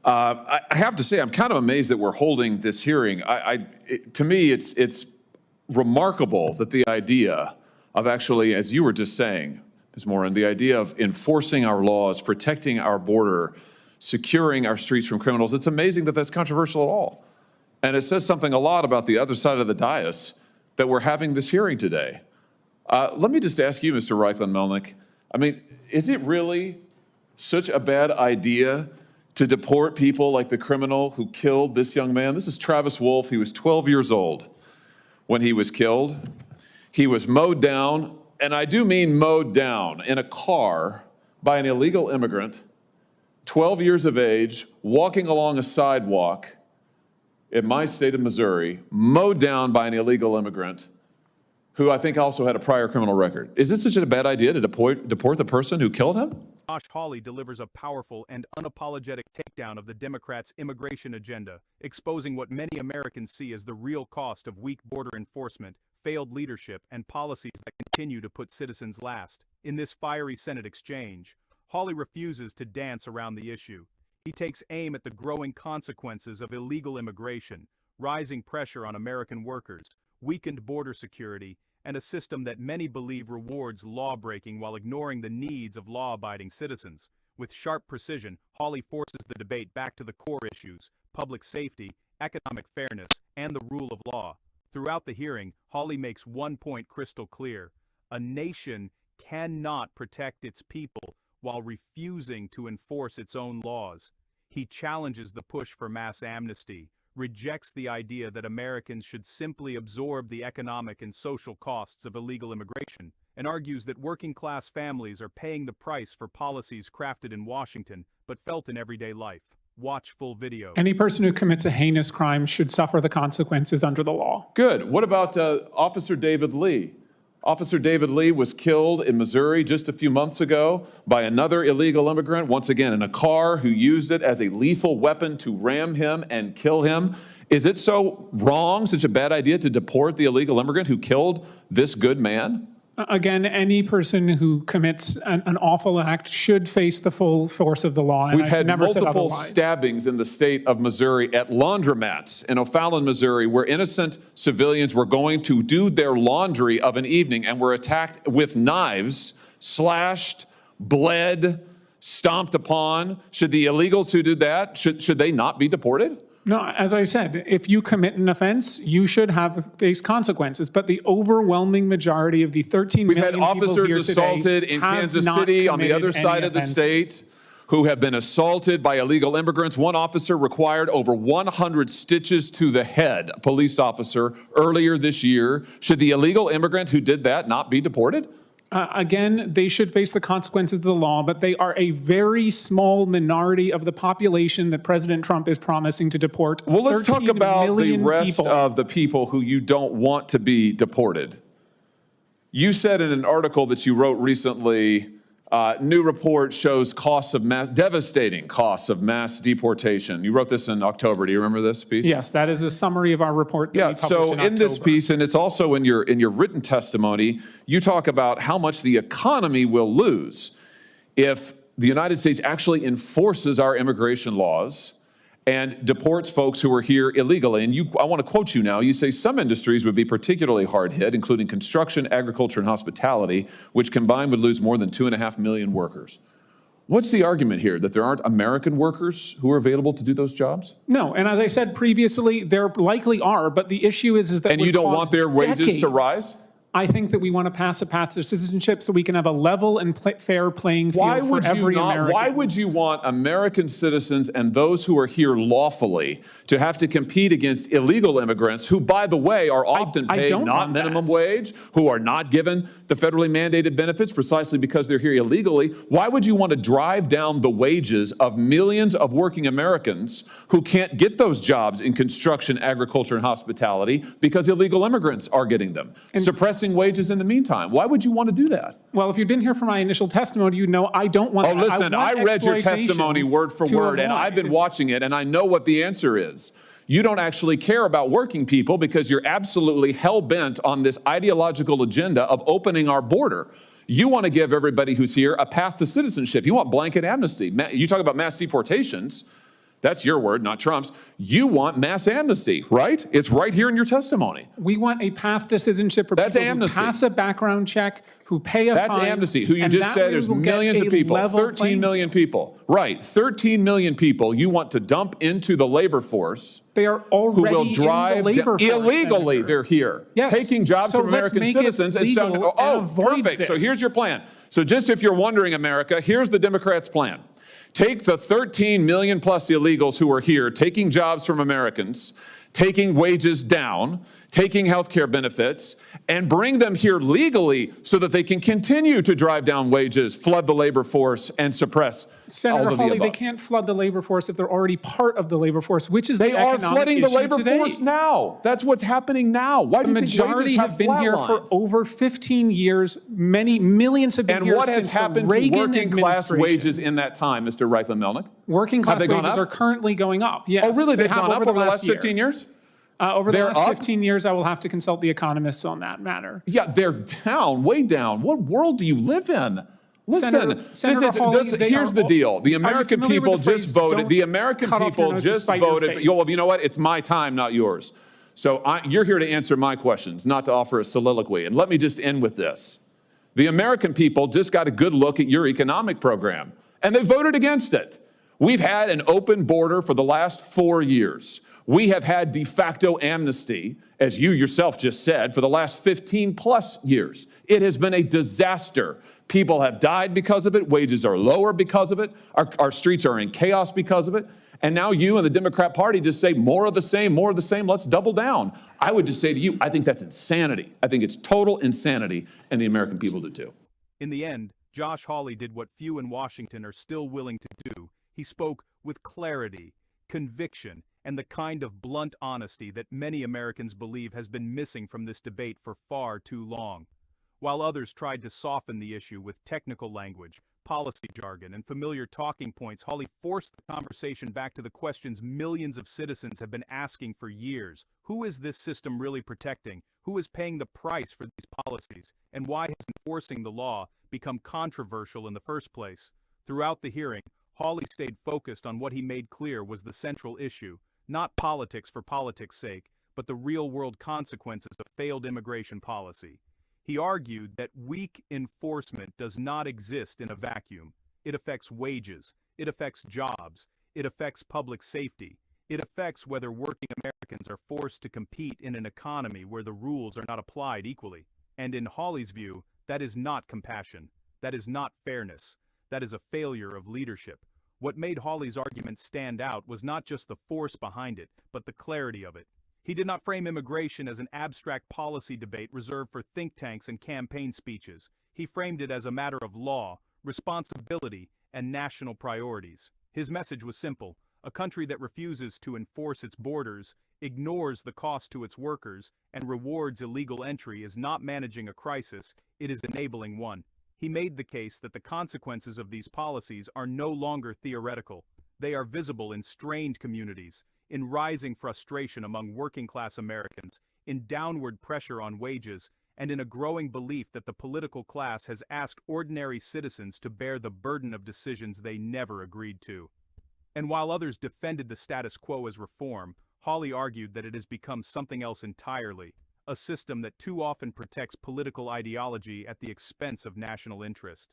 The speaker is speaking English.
I have to say, I'm kind of amazed that we're holding this hearing. To me, it's remarkable that the idea of actually, as you were just saying, Ms. Morin, the idea of enforcing our laws, protecting our border, securing our streets from criminals, it's amazing that that's controversial at all. And it says something a lot about the other side of the dais that we're having this hearing today. Let me just ask you, Mr. Reichlin-Melnick, I mean, is it really such a bad idea to deport people like the criminal who killed this young man? This is Travis Wolf. He was 12 years old when he was killed. He was mowed down, and I do mean mowed down, in a car by an illegal immigrant, 12 years of age, walking along a sidewalk in my state of Missouri, mowed down by an illegal immigrant who I think also had a prior criminal record. Is it such a bad idea to deport the person who killed him? Hawley delivers a powerful and unapologetic takedown of the Democrats' immigration agenda, exposing what many Americans see as the real cost of weak border enforcement, failed leadership, and policies that continue to put citizens last. In this fiery Senate exchange, Hawley refuses to dance around the issue. He takes aim at the growing consequences of illegal immigration, rising pressure on American workers, weakened border security, and a system that many believe rewards law-breaking while ignoring the needs of law-abiding citizens. With sharp precision, Hawley forces the debate back to the core issues: public safety, economic fairness, and the rule of law. Throughout the hearing, Hawley makes one point crystal clear: a nation cannot protect its people while refusing to enforce its own laws. He challenges the push for mass amnesty, rejects the idea that Americans should simply absorb the economic and social costs of illegal immigration, and argues that working-class families are paying the price for policies crafted in Washington but felt in everyday life. Watch full video. Any person who commits a heinous crime should suffer the consequences under the law. Good. What about Officer David Lee? Officer David Lee was killed in Missouri just a few months ago by another illegal immigrant, once again in a car, who used it as a lethal weapon to ram him and kill him. Is it so wrong, such a bad idea, to deport the illegal immigrant who killed this good man? Again, any person who commits an awful act should face the full force of the law. And We've had multiple stabbings in the state of Missouri at laundromats in O'Fallon, Missouri, where innocent civilians were going to do their laundry of an evening and were attacked with knives, slashed, bled, stomped upon. Should the illegals who did that, should they not be deported? No, as I said, if you commit an offense, you should face consequences. But the overwhelming majority of the 13 million people here today We've had officers assaulted in Kansas City on the other side of the state who have been assaulted by illegal immigrants. One officer required over 100 stitches to the head, a police officer, earlier this year. Should the illegal immigrant who did that not be deported? Again, they should face the consequences of the law, but they are a very small minority of the population that President Trump is promising to deport. Well, let's talk about the rest of the people who you don't want to be deported. You said in an article that you wrote recently, new report shows devastating costs of mass deportation. You wrote this in October. Do you remember this piece? Yes, that is a summary of our report that we published so in in this October. piece, and it's also in your written testimony, you talk about how much the economy will lose if the United States actually enforces our immigration laws and deports folks who are here illegally. And I want to quote you now. You say some industries would be particularly hard hit, including construction, agriculture, and hospitality, which combined would lose more than 2.5 million workers. What's the argument here, that there aren't American workers who are available to do those jobs? No, and as I said previously, there likely are, but the issue is that— And you don't want their wages to rise? I think that we want to pass a path to citizenship so we can have a level and fair playing field for every American. Why would you want American citizens and those who are here lawfully to have to compete against illegal immigrants who, by the way, are often paid not minimum wage, who are not given the federally mandated benefits precisely because they're here illegally? Why would you want to drive down the wages of millions of working Americans who can't get those jobs in construction, agriculture, and hospitality because illegal immigrants are getting them? Suppressing wages in the meantime. Why would you want to do that? Well, if you've been here for my initial testimony, you know I don't want— Oh, listen, I read your testimony word for word, and I've been watching it, and I know what the answer is. You don't actually care about working people because you're absolutely hell-bent on this ideological agenda of opening our border. You want to give everybody who's here a path to citizenship. You want blanket amnesty. You talk about mass deportations. That's your word, not Trump's. You want mass amnesty, right? It's right here in your testimony. We want a path to citizenship for That's people amnesty. who pass a background check, who pay a That's fine. amnesty, who you and just that said way there's we'll get millions a of people, level 13 playing million field. people. Right, 13 million people you want to dump into the labor force. They are Who already will drive in the labor force, illegally? Senator. They're here, Yes. taking jobs So from let's American make it citizens and saying, legal and "Oh, avoid perfect." So this. here's your plan. So just if you're wondering, America, here's the Democrats' plan: take the 13 million plus illegals who are here, taking jobs from Americans, taking wages down, taking health care benefits, and bring them here legally so that they can continue to drive down wages, flood the labor force, and suppress all Senator of the Hawley, they above. can't flood the labor force if they're already part of the labor force, which is They the are economic flooding the issue labor today. force now. That's what's happening now. Why do The you think majority wages have been here for flatlined? over 15 years. Many millions have been And here what has since the happened to Reagan working class administration. wages in that time, Mr. Reifman-Melnick? Working class they gone wages up? are currently going up. Yes, Oh, really? they They've have gone up over the last year. 15 years? Over the They're last up? 15 years, I will have to consult the economists on that matter. Yeah, they're down, way down. What world do you live in? Listen, Senator Hawley, they here's are the all- deal. The Are you American familiar with people the just phrase, voted. "Don't The American cut off your people nose to just spite your voted. face"? Well, you know what? It's my time, not yours. So you're here to answer my questions, not to offer a soliloquy. And let me just end with this. The American people just got a good look at your economic program, and they voted against it. We've had an open border for the last 4 years. We have had de facto amnesty, as you yourself just said, for the last 15 plus years. It has been a disaster. People have died because of it. Wages are lower because of it. Our streets are in chaos because of it. And now you and the Democrat Party just say more of the same, more of the same. Let's double down. I would just say to you, I think that's insanity. I think it's total insanity, and the American people do too. In the end, Josh Hawley did what few in Washington are still willing to do. He spoke with clarity, conviction, and the kind of blunt honesty that many Americans believe has been missing from this debate for far too long. While others tried to soften the issue with technical language, policy jargon, and familiar talking points, Hawley forced the conversation back to the questions millions of citizens have been asking for years. Who is this system really protecting? Who is paying the price for these policies? And why has enforcing the law become controversial in the first place? Throughout the hearing, Hawley stayed focused on what he made clear was the central issue, not politics for politics' sake, but the real-world consequences of failed immigration policy. He argued that weak enforcement does not exist in a vacuum. It affects wages, it affects jobs, it affects public safety, it affects whether working Americans are forced to compete in an economy where the rules are not applied equally. And in Hawley's view, that is not compassion, that is not fairness, that is a failure of leadership. What made Hawley's argument stand out was not just the force behind it, but the clarity of it. He did not frame immigration as an abstract policy debate reserved for think tanks and campaign speeches. He framed it as a matter of law, responsibility, and national priorities. His message was simple: a country that refuses to enforce its borders, ignores the cost to its workers, and rewards illegal entry is not managing a crisis, it is enabling one. He made the case that the consequences of these policies are no longer theoretical. They are visible in strained communities, in rising frustration among working-class Americans, in downward pressure on wages, and in a growing belief that the political class has asked ordinary citizens to bear the burden of decisions they never agreed to. And while others defended the status quo as reform, Hawley argued that it has become something else entirely, a system that too often protects political ideology at the expense of national interest.